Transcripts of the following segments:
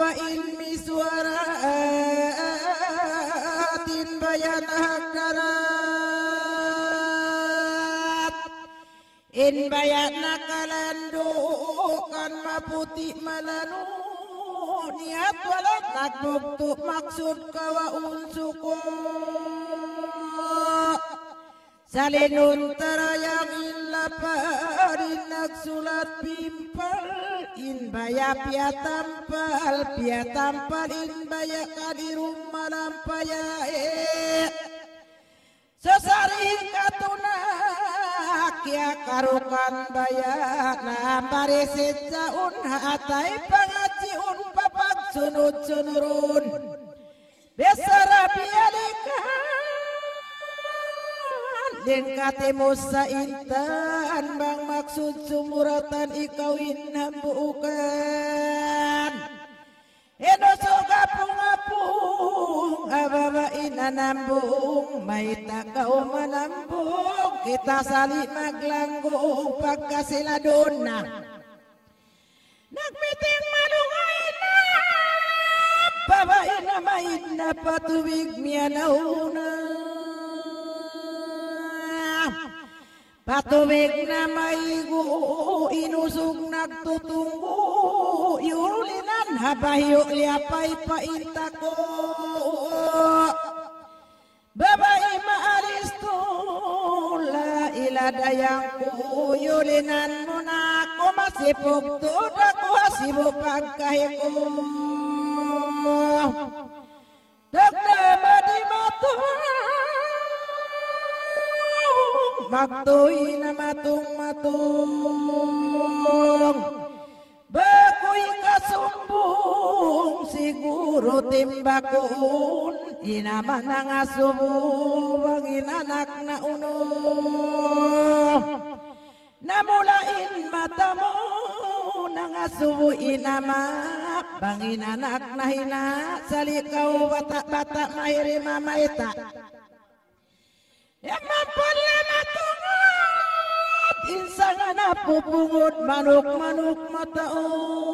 ilmi suaratin bayan hakarat in bayan nakalandukan maputi malanu niat walat nakbuktu maksud kawa unsuko salinun tarayang ilaparin nagsulat pimpal in baya piatampal in baya kadirum malampaya sesaring katunak ya karukan baya nambari sejaun hatai pangaciun papak sunut sunurun besara bialikan den katemus sa intan bang maksud sumuratan ikawin hambukan eno soga pungapung ababain anambung may takaw manambung kita sali maglanggung pagkasiladon na nagmiting malungain na babain na main na patubig miyanauna patubig na maigo inusog nagtutunggo yulinan habayo liapay painta ko babae maalis to la iladayang ko yulinan mo na ako masipog to ako hasibo pagkahiko dagdama di magtuy na matong bakoy kasumbong siguro timbakon inaman ang asubong inanak na uno namulain mata mo nang asubo inamak bang inanak na hina salikaw bata-bata mahiri mamaita yang mampulah matungod insang na pupungod manuk-manuk mataod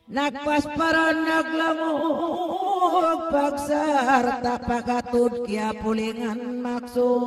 nagpasparan naglamog pagsarta pagatud kya pulingan maksud